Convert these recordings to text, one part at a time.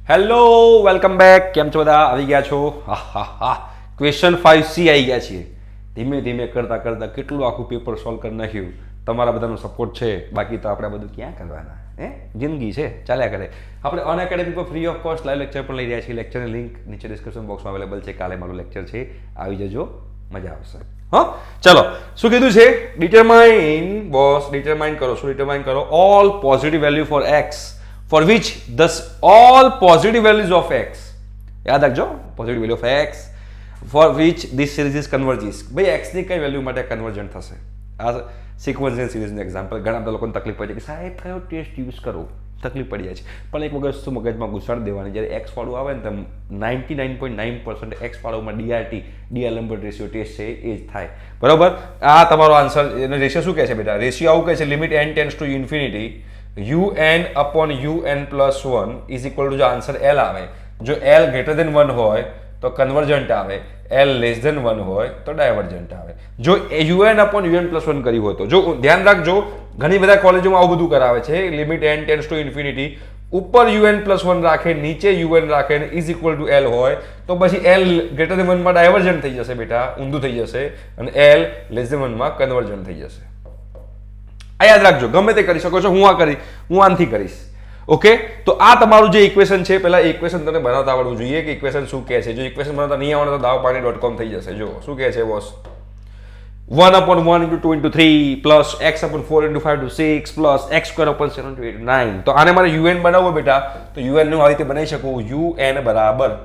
Hello welcome back. કેમ છો બધા? આવી ગયા છો? હા ક્વેશ્ચન 5C આવી ગયા છીએ. ધીમે ધીમે કરતા કરતા કેટલું આખું પેપર સોલ્વ કરી નાખ્યું. તમારા બધાનો સપોર્ટ છે, બાકી તો આપણે બધું ક્યાં કરવાના? જિંદગી છે, ચાલ્યા કરે. આપણે અનએકેડમી પર free of cost live lecture પણ લઈ રહ્યા છીએ. લેક્ચરની લિંક નીચે ડિસ્ક્રિપ્શન બોક્સમાં અવેલેબલ છે. કાલે મારું લેક્ચર છે, આવી જજો, મજા આવશે. હા ચલો, શું કીધું છે? ડિટરમાઇન બોસ, ડિટરમાઇન કરો. શું ડિટરમાઇન કરો? All positive value for x for which thus all positive values of x, યાદ રાખજો, positive value of x for which this series is converges. ભાઈ x ની કઈ વેલ્યુ માટે કન્વર્જન્ટ થશે? આ સિક્વન્શિયલ સિરીઝનું એક્ઝામ્પલ. ઘણા બધા લોકોને તકલીફ પડે છે કે સાહેબ કયો ટેસ્ટ યુઝ કરો, તકલીફ પડી જાય છે. પણ એક વખત શું મગજમાં ઘુસાડી દેવાની, જ્યારે એક્સ વાળું આવે ને તો 99.9% એક્સ વાળુમાં DRT, DR lumbar ratio test છે એ જ થાય. બરાબર? આ તમારો આન્સર. એનો રેશિયો શું કહે છે બેટા? રેશિયો આવું કહે છે, limit n tends to infinity un upon un plus 1 is equal to, જો આન્સર l આવે, જો l greater than 1 હોય તો કન્વર્જન્ટ આવે, l less than 1 હોય તો ડાયવર્જન્ટ આવે. જો un upon un plus 1 કર્યું હોય તો, જો ધ્યાન રાખજો, ઘણી બધા કોલેજોમાં આવું બધું કરાવે છે, limit n tends to infinity, ઉપર un plus 1 રાખે, નીચે un રાખે ને ઇઝ ઇક્વલ ટુ l હોય તો પછી l greater than 1 માં ડાયવર્જન્ટ થઈ જશે બેટા, ઊંધું થઈ જશે, અને l less than 1 માં કન્વર્જન્ટ થઈ જશે. આ યાદ રાખજો, ગમે તે કરી શકો છો. હું આનથી કરીશ. ઓકે, તો આ તમારું જે ઇક્વેશન છે, પહેલા ઇક્વેશન તને બનાવતા આવડવું જોઈએ કે ઇક્વેશન શું કહે છે. જો ઇક્વેશન બનાવતા નહીં આવડે તો dawpani.com થઈ જશે. જો શું કહે છે boss? 1/1 × 2 × 3 plus x/4 × 5 × 6 plus x² 7 × 8 9. તો આને મારે un બનાવવો બેટા, તો un નું આ રીતે બનાવી શકું. un બરાબર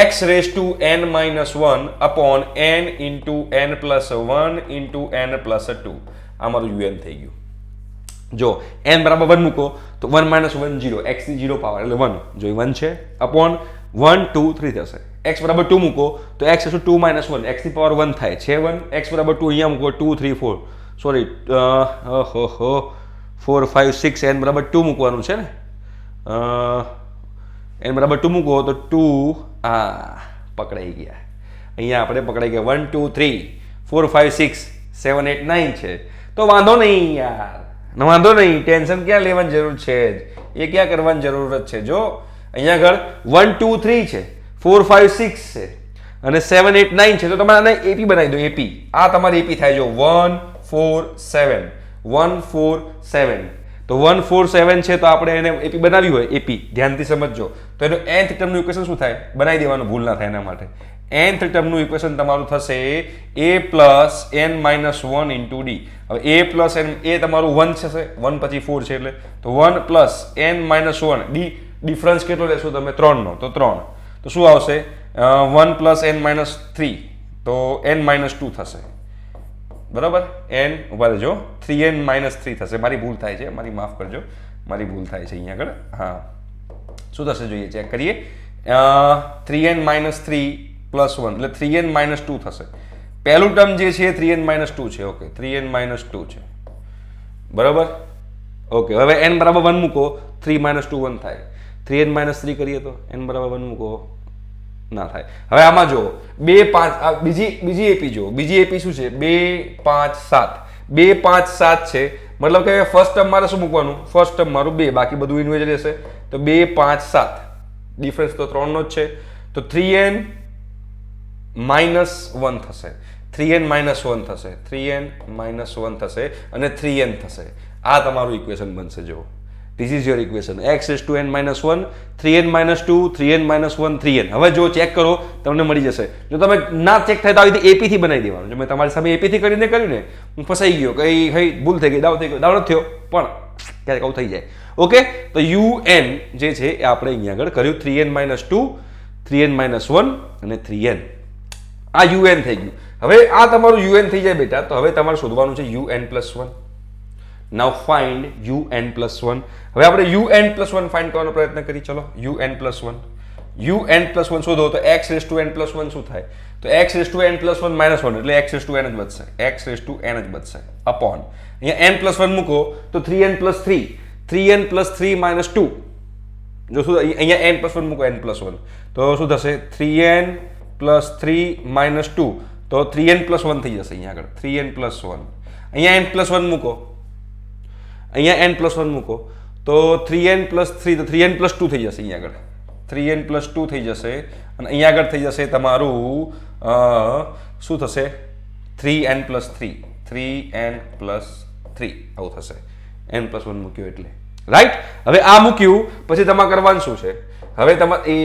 x raised to n minus 1 upon n into n plus 1 into n plus 2. આ મારું un થઈ ગયું. જો n બરાબર 1 મૂકો તો 1 - 1 0, x ની 0 પાવર એટલે 1. જો 1 છે, અપોન 1 2 3 થશે. x બરાબર 2 મૂકો તો x = 2 - 1, x ની પાવર 1 થાય છે 1. x બરાબર 2 અહીંયા મૂકો, 2 3 4 સોરી 4 5 6, n બરાબર 2 મૂકવાનું છે ને. n બરાબર 2 મૂકો તો 2 પકડાઈ ગયા. અહીંયા આપણે પકડાઈ ગયા. 1 2 3 4 5 6 7 8 9 છે. તો વાંધો નહીં યાર, વાંધો નહીં, ટેન્શન ક્યાં લેવાની જરૂર છે? એ ક્યાં કરવાની જરૂરત છે? જો અહીંયા આગળ 1 2 3 છે, 4 5 6 છે અને 7 8 9 છે, તો તમારે આને એપી બનાવી દો. એપી, આ તમારી એપી થાય. જો 1 4 7 1 4 7, તો 1 4 7 છે, તો આપણે એને એપી બનાવી હોય, એપી ધ્યાનથી સમજજો, તો એનું nth ટર્મનું ઇક્વેશન શું થાય? બનાવી દેવાનું, ભૂલ ના થાય એના માટે. nth ટર્મનું ઇક્વેશન તમારું થશે a plus n minus 1 into d. હવે a plus n, એ તમારું 1 થશે, 1 પછી 4 છે એટલે, તો 1 plus n minus 1 d, difference કેટલો લેશો તમે? 3 નો, તો 3. તો શું આવશે? 1 plus n minus 3, તો n minus 2 થશે. બરાબર? n ઉભા રહેજો, 3n minus 3 થશે. મારી ભૂલ થાય છે, મારી માફ કરજો, મારી ભૂલ થાય છે અહીંયા આગળ. હા, શું થશે જોઈએ, ચેક કરીએ. 3n minus 3 પ્લસ 1 એટલે 3n minus 2 થશે. પહેલું ટર્મ જે છે 3n minus 2 છે. ઓકે, 3n minus 2 છે. બરાબર? ઓકે, હવે n બરાબર 1 મૂકો, 3 minus 2 1 થાય. 3n minus 3 કરીએ તો n બરાબર 1 મૂકો, ના થાય. હવે આમાં જો 2 5, બીજી એપી જો, બીજી એપી શું છે? 2 5 7, 2 5 7 છે, મતલબ કે ફર્સ્ટ ટર્મ મારે શું મૂકવાનું? ફર્સ્ટ ટર્મ મારું 2, બાકી બધું ઇન્વેજ રહેશે. તો 2 5 7, ડિફરન્સ તો 3 નો જ છે, તો 3n minus 1 થશે, 3n minus 1 થશે, 3n minus 1 થશે અને 3n થશે. આ તમારું ઇક્વેશન બનશે. જો this is your equation. x raised to n minus 1, 3n minus 2, 3n minus 1, 3n. હવે જો ચેક કરો, તમને મળી જશે. જો તમે ના ચેક થાય તો આવી રીતે એપી થી બનાવી દેવાનું. જો મેં તમારી સામે એપી થી કરીને કર્યું ને, હું ફસાઈ ગયો, કઈ હઈ ભૂલ થઈ ગઈ, દાવ થઈ ગયો, દાવ નથી થયો, પણ ક્યારેક આવું થઈ જાય. ઓકે, તો un જે છે એ આપણે અહીંયા આગળ કર્યું, 3n minus 2, 3n minus 1 અને 3n. આ un થઈ ગયું. હવે આ તમારું un થઈ જાય બેટા, તો હવે તમારે શોધવાનું છે un plus 1. નાઉ ફાઇન્ડ un plus 1. હવે આપણે un plus 1 ફાઇન્ડ કરવાનો પ્રયત્ન કરી. ચલો, un plus 1, un plus 1 શોધો તો x raised to n plus 1 શું થાય? તો x raised to n plus 1 minus 1 એટલે x raised to n જ બચશે, x raised to n જ બચશે, અપોન અહીંયા n plus 1 મૂકો તો 3n plus 3, 3n plus 3 minus 2. જો શું અહીંયા n plus 1 મૂકો, n plus 1, તો શું થશે? 3n plus 3 minus 2, તો 3n plus 1 થઈ જશે. અહીંયા આગળ 3n plus 1, અહીંયા n plus 1 મૂકો, અહીંયા n plus 1 મૂકો તો 3n plus 3, તો 3n plus 2 થઈ જશે. અહીંયા આગળ 3n + 2 થઈ જશે અને અહીંયા આગળ થઈ જશે તમારું શું થશે 3n + 3 3n + 3 આવું થશે n + 1 મૂક્યું એટલે રાઈટ. હવે આ મૂક્યું પછી તમારે કરવાનું શું છે? હવે તમારે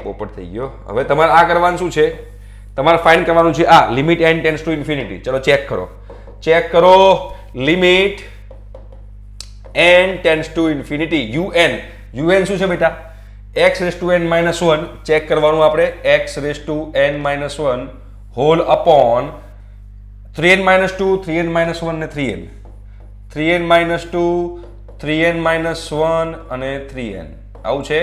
પોપટ થઈ ગયો. હવે તમારે આ કરવાનું શું છે? તમારે ફાઇન્ડ કરવાનું છે આ limit n tends to infinity. ચલો ચેક કરો limit n tends to infinity un શું છે બેટા? x⁻n - 1 ચેક કરવાનું આપણે x⁻n - 1 hall upon 3n - 2 3n - 1 ને 3n 3n - 2 3n - 1 અને 3n આવું છે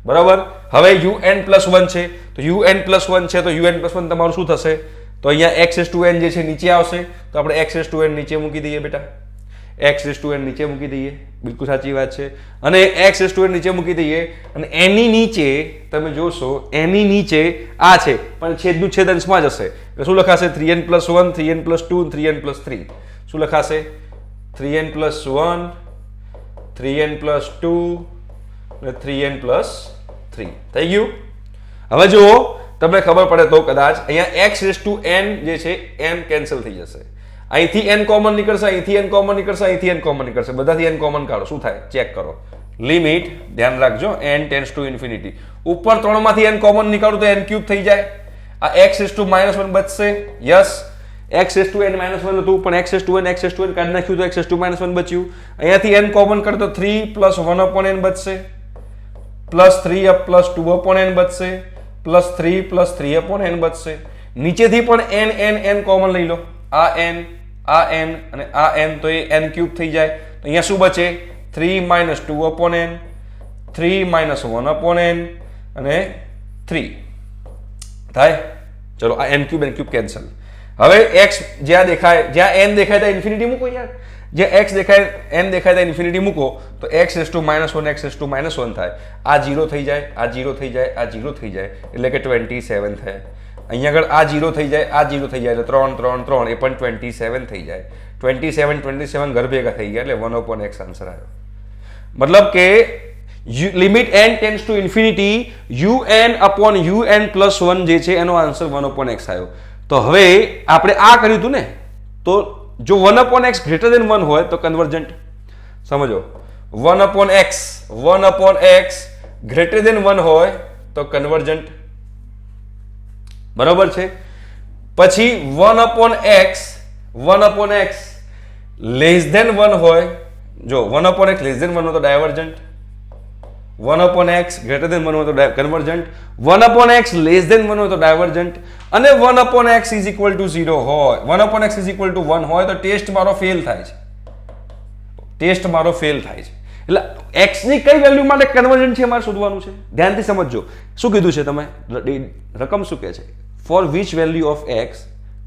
બરાબર. હવે un + 1 છે તો un + 1 છે તો un + 1 તમારું શું થશે? તો અહીંયા x⁻n જે છે નીચે આવશે તો આપણે x⁻n નીચે મૂકી દઈએ બેટા. x⁻n નીચે મૂકી દઈએ, બિલકુલ સાચી વાત છે. અને x⁻n નીચે મૂકી દઈએ અને એની નીચે તમે જોશો એની નીચે આ છે પણ છેદનું છેદ અંશમાં જ હશે એટલે શું લખાશે? 3n + 1 3n + 2 3n + 3 શું લખાશે? 3n + 1 3n + 2 અને 3n + 3 થઈ ગયું. હવે જુઓ તમને ખબર પડે તો કદાચ અહીંયા x⁻n જે છે n કેન્સલ થઈ જશે. અહીંથી n કોમન નીકળશે, અહીંથી n કોમન નીકળશે, અહીંથી n કોમન નીકળશે, બધાથી n કોમન કાઢો શું થાય ચેક કરો. લિમિટ ધ્યાન રાખજો n ટેન્ડ્સ ટુ ઇન્ફિનિટી. ઉપર 3 માંથી n કોમન નીકાળો તો n³ થઈ જાય. આ x⁻1 બચશે. યસ x⁻n - 1 હતું પણ x⁻n કાઢી નાખ્યું તો x⁻1 બચ્યું. અહીંયાથી n કોમન કરો તો 3 + 1/n બચશે +3 + 2/n બચશે +3 + 3/n બચશે. નીચેથી પણ n કોમન લઈ લો. આ n અને આ n તો એ n³ થઈ જાય. તો અહીંયા શું બચે? 3 - 2/n 3 - 1/n અને 3 થાય. ચલો આ n³ કેન્સલ. હવે x જ્યાં દેખાય જ્યાં n દેખાય ત્યાં ઇન્ફિનિટી મૂકો યાર. જ્યાં x દેખાય n દેખાય ત્યાં ઇન્ફિનિટી મૂકો તો x⁻1 x⁻1 થાય. આ 0 થઈ જાય, આ 0 થઈ જાય, આ 0 થઈ જાય એટલે કે 27 થાય. અહીંયા આગળ આ 0 થઈ જાય, આ 0 થઈ જાય એટલે 3 3 3 એ પણ 27 થઈ જાય. 27 ઘર ભેગા થઈ ગયા એટલે 1/x આન્સર આવ્યો. મતલબ કે limit n tends to infinity un + 1 જે છે એનો આન્સર 1/x આવ્યો. તો હવે આપણે આ કર્યું હતું ને તો જો 1/x > 1 હોય તો કન્વર્જન્ટ સમજો. 1/x > 1 હોય તો કન્વર્જન્ટ બરાબર છે. પછી 1/x << 1 હોય જો 1/x << 1 હોય તો ડાયવર્જન્ટ. 1/x > 1 હોય તો કન્વર્જન્ટ. 1/x << 1 હોય તો ડાયવર્જન્ટ અને 1/x = 0 હોય 1/x = 1 હોય તો ટેસ્ટ મારો ફેલ થાય છે. એટલે x ની કઈ વેલ્યુ માટે કન્વર્જન્ટ છે મારે શોધવાનું છે. ધ્યાનથી સમજજો શું કીધું છે તમે રકમ શું કહે છે? For which value of x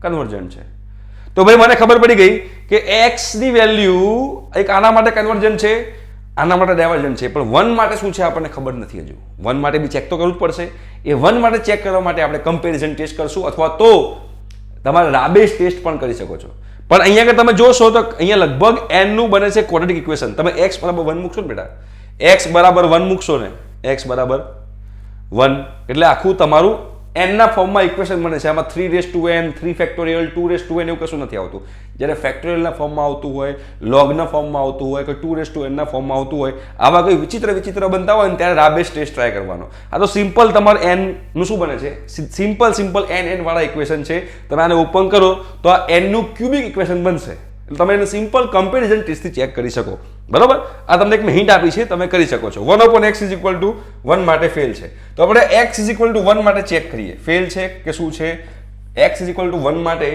convergent છે. તો ભાઈ મને ખબર પડી ગઈ કે x ની વેલ્યુ એક આના માટે કન્વર્જન્ટ છે, આના માટે ડાયવર્જન્ટ છે, પણ 1 માટે શું છે આપણને ખબર નથી હજુ. 1 માટે બી ચેક તો કરવું જ પડશે. એ 1 માટે ચેક કરવા માટે આપણે કમ્પેરિઝન ટેસ્ટ કરશું અથવા તો તમારે રાબેસ ટેસ્ટ પણ કરી શકો છો. પણ અહીંયા આગળ તમે જોશો તો અહીંયા લગભગ n નું બને છે ક્વોડ્રેટિક ઇક્વેશન. તમે x = 1 મૂકશો ને બેટા, x = 1 મૂકશો ને, x = 1 એટલે આખું તમારું n ના ફોર્મમાં ઇક્વેશન બને છે. આમાં 3n 3 ફેક્ટોરિયલ 2n એવું કશું નથી આવતું. જ્યારે ફેક્ટોરિયલના ફોર્મમાં આવતું હોય, લોગના ફોર્મમાં આવતું હોય કે 2n ના ફોર્મમાં આવતું હોય, આવા કોઈ વિચિત્ર બનતા હોય ને ત્યારે રાબેસ ટેસ્ટ ટ્રાય કરવાનો. આ તો સિમ્પલ તમારે n નું શું બને છે? સિમ્પલ n વાળા ઇક્વેશન છે. તમે આને ઓપન કરો તો આ n નું ક્યુબિક ઇક્વેશન બનશે. એટલે તમે એને સિમ્પલ કમ્પેરિઝન ટેસ્ટથી ચેક કરી શકો. બરોબર? આ તમને એક હિન્ટ આપી છે, તમે કરી શકો છો. 1/x = 1 માટે ફેલ છે તો આપણે x = 1 માટે ચેક કરીએ ફેલ છે કે શું છે. x = 1 માટે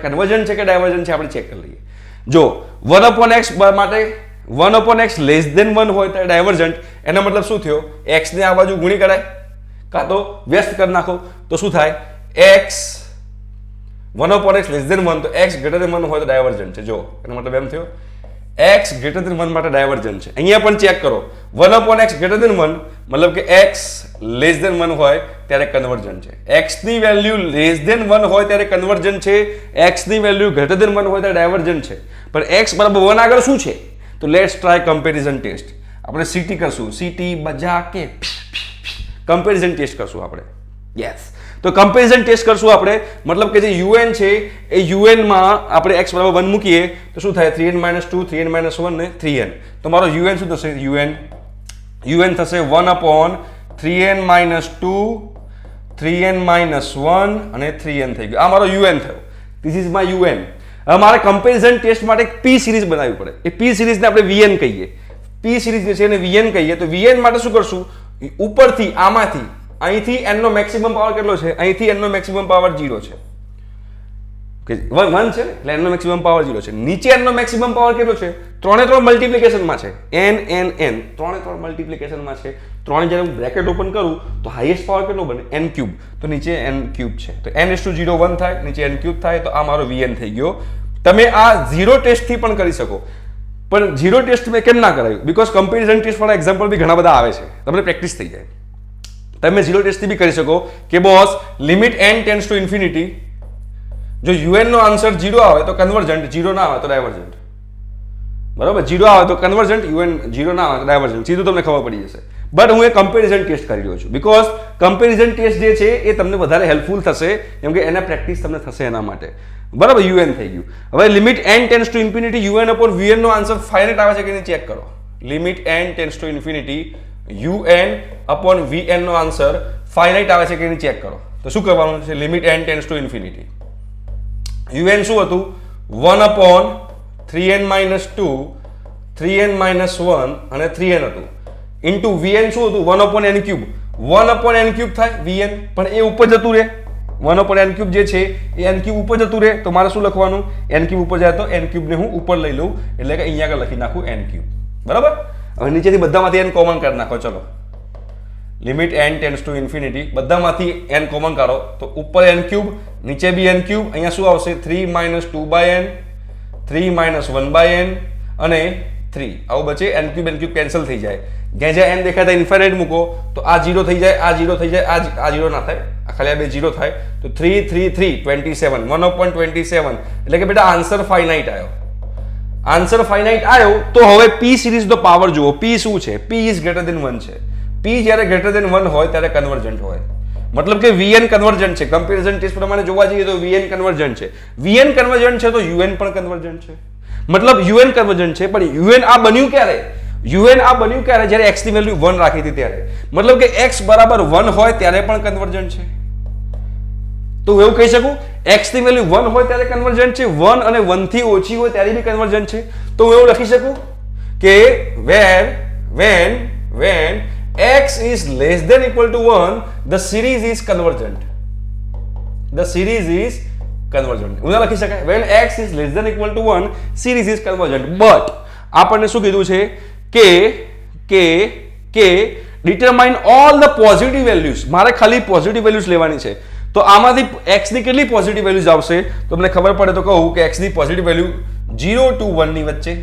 કન્વર્જન્ટ છે કે ડાયવર્જન્ટ છે આપણે ચેક કરી લઈએ. જો 1/x માટે 1/x << 1 હોય તો ડાયવર્જન્ટ. એનો મતલબ શું થયો? x ને આ બાજુ ગુણી કરાય કાં તો વ્યસ્ત કરી નાખો તો શું થાય? x 1/x << 1 તો x > 1 હોય તો ડાયવર્જન્ટ છે. જો એનો મતલબ એમ થયો x > 1 માટે ડાયવર્જન્ટ છે. અહીંયા પણ ચેક કરો 1/x > 1 મતલબ કે x << 1 હોય ત્યારે કન્વર્જન્ટ છે. x ની વેલ્યુ << 1 હોય ત્યારે કન્વર્જન્ટ છે, x ની વેલ્યુ << 1 હોય ત્યારે ડાયવર્જન્ટ છે. પણ x = 1 આગળ શું છે? તો લેટ્સ ટ્રાય કમ્પેરિઝન ટેસ્ટ. આપણે સીટી કરશું, સીટી બજા કે કમ્પેરિઝન ટેસ્ટ કરશું આપણે. યસ, તો કમ્પેરિઝન ટેસ્ટ કરશું આપણે, મતલબ કે જે યુએન છે એ યુએનમાં આપણે x બરાબર 1 મૂકીએ તો શું થાય 3n - 2 3n - 1 ને 3n. તો મારો યુએન શું થશે? યુએન થશે 1/3n - 2 3n - 1 અને 3n થઈ ગયું. આ મારો યુએન થયો. This is my UN. હવે મારે કમ્પેરિઝન ટેસ્ટ માટે એક પી સિરીઝ બનાવવી પડે. એ પી સિરીઝને આપણે વીએન કહીએ. પી સિરીઝ જે છે એને વીએન કહીએ. તો વીએન માટે શું કરશું? ઉપરથી આમાંથી અહીંથી n નો મેક્સિમમ પાવર કેટલો છે? અહીંથી n નો મેક્સિમમ પાવર 0 છે. ઓકે, 1 છે ને, એટલે n નો મેક્સિમમ પાવર 0 છે. નીચે n નો મેક્સિમમ પાવર કેટલો છે? 3 મલ્ટીપ્લિકેશનમાં છે. n 3 મલ્ટીપ્લિકેશનમાં છે. 3 જ્યારે હું બ્રેકેટ ઓપન કરું તો હાઈએસ્ટ પાવર કેટલો બને? n3. તો નીચે n3 છે. તો n/0 1 થાય, નીચે n3 થાય. તો આ મારો vn થઈ ગયો. તમે આ 0 ટેસ્ટથી પણ કરી શકો. પણ 0 ટેસ્ટ મેં કેમ ના કરાયું? બીકોઝ કમ્પેરિઝન ટેસ્ટ વાળા એક્ઝામ્પલ બી ઘણા બધા આવે છે. તમને પ્રેક્ટિસ થઈ જાય. તમે 0 ટેસ્ટથી બી કરી શકો કે boss limit n tends to infinity. જો un નો આન્સર 0 આવે તો કન્વર્જન્ટ, 0 ના આવે તો ડાયવર્જન્ટ. બરાબર, 0 આવે તો કન્વર્જન્ટ, un 0 ના આવે તો ડાયવર્જન્ટ. સીધું તમને ખબર પડી જશે. બટ હું એ કમ્પેરિઝન ટેસ્ટ કરી રહ્યો છું બીકોઝ કમ્પેરિઝન ટેસ્ટ જે છે એ તમને વધારે હેલ્પફુલ થશે, કેમ કે એના પ્રેક્ટિસ તમને થશે એના માટે. બરાબર, un થઈ ગયું. હવે limit n tends to infinity un/vn નો આન્સર ફાઇનાઇટ આવે છે કે નહીં ચેક કરો. Limit n tends to infinity un/vn નો આન્સર ફાઇનાઇટ આવે છે કે નહીં ચેક કરો. તો શું કરવાનું છે? Limit n tends to infinity. un શું હતું? 1/3n - 2 3n - 1 અને 3n હતું. ઇન્ટુ vn શું હતું? 1/n3. 1/n3 થાય vn, પણ એ ઉપર જતું રહે. 1/n3 જે છે એ n3 ઉપર જતું રહે. તો મારે શું લખવાનું? n3 ઉપર જાય તો n3 ને હું ઉપર લઈ લઉં, એટલે કે અહીંયા આગળ લખી નાખું n3. બરાબર. હવે નીચેથી બધામાંથી n કોમન કાઢી નાખો. ચલો, limit n tends to infinity, બધામાંથી n કોમન કાઢો તો ઉપર n3, નીચે બી n3. અહીંયા શું આવશે? 3 - 2/n 3 - 1/n અને 3. આવું બચે. n3 કેન્સલ થઈ જાય. જ્યાં જ્યાં n દેખાય ત્યાં ઇન્ફાઇનાઇટ મૂકો તો આ 0 થઈ જાય, આ 0 થઈ જાય, આ 0 ના થાય, ખાલી આ બે 0 થાય. તો 3 3 3 27 1/27. એટલે કે બેટા આન્સર ફાઇનાઇટ આવ્યો. આન્સર ફાઇનાઇટ આવ્યો તો હવે p સિરીઝ નો પાવર જુઓ. p શું છે? p ઇઝ ગ્રેટર ધેન 1 છે. p જ્યારે ગ્રેટર ધેન 1 હોય ત્યારે કન્વર્જન્ટ હોય. મતલબ કે vn કન્વર્જન્ટ છે. કમ્પેરિઝન ટેસ્ટ પ્રમાણે જોવા જઈએ તો vn કન્વર્જન્ટ છે. vn કન્વર્જન્ટ છે તો un પણ કન્વર્જન્ટ છે. મતલબ un કન્વર્જન્ટ છે, પણ un આ બન્યું ક્યારે? un આ બન્યું ક્યારે? જ્યારે x ની વેલ્યુ 1 રાખી હતી ત્યારે. મતલબ કે x બરાબર 1 હોય ત્યારે પણ કન્વર્જન્ટ છે. તો હું એવું કહી શકું x ની વેલ્યુ 1 હોય ત્યારે કન્વર્જન્ટ છે, 1 અને 1 થી ઓછી હોય ત્યારે બી કન્વર્જન્ટ છે. તો હું એવું લખી શકું કે when x is less than equal to 1 the series is convergent. The series is convergent. હું લખી શકાય when x is less than equal to 1 series is convergent. but આપણને શું કીધું છે કે determine all the positive values. મારે ખાલી પોઝિટિવ વેલ્યુઝ લેવાની છે. તો આમાંથી x ની કેટલી પોઝિટિવ વેલ્યુઝ આવશે? તમને ખબર પડે તો કહું કે x ની પોઝિટિવ વેલ્યુ 0 to 1 ની વચ્ચે.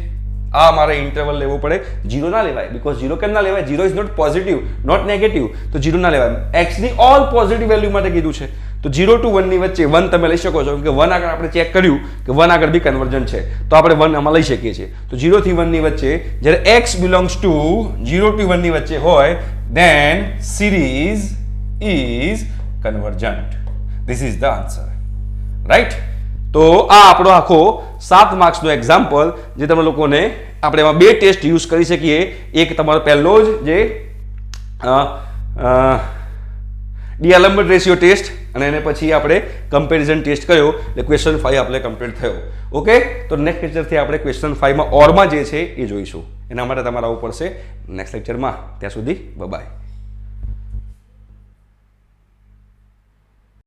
આ મારે ઇન્ટરવલ લેવો પડે. 0 ના લેવાય, બીકોઝ 0 કેમ ના લેવાય? 0 is not positive, not negative. તો 0 ના લેવાય. x ની ઓલ પોઝિટિવ વેલ્યુ માટે કીધું છે. તો 0 to 1 ની વચ્ચે 1 તમે લઈ શકો છો, કે 1 આગળ આપણે ચેક કર્યું કે 1 આગળ બી કન્વર્જન્ટ છે, તો આપણે 1 આમાં લઈ શકીએ છીએ. તો 0 થી 1 ની વચ્ચે જ્યારે x belongs to 0 to 1 ની વચ્ચે હોય then series is convergent. This is the answer. Right? તો આ આપણો આખો 7 માર્ક્સનો એક્ઝામ્પલ જે તમે લોકોને આપણે એમાં બે ટેસ્ટ યુઝ કરી શકીએ. એક તમારો પહેલો જ જે ડી-એલેમ્બર્ટ રેશિયો ટેસ્ટ, અને એને પછી આપણે કમ્પેરિઝન ટેસ્ટ કર્યો, એટલે ક્વેશ્ચન 5 આપણે કમ્પ્લીટ થયો. ઓકે, તો નેક્સ્ટ લેક્ચરથી આપણે ક્વેશ્ચન 5 માં ઓરમાં જે છે એ જોઈશું. એના માટે તમારે આવવું પડશે નેક્સ્ટ લેક્ચરમાં. ત્યાં સુધી બાય.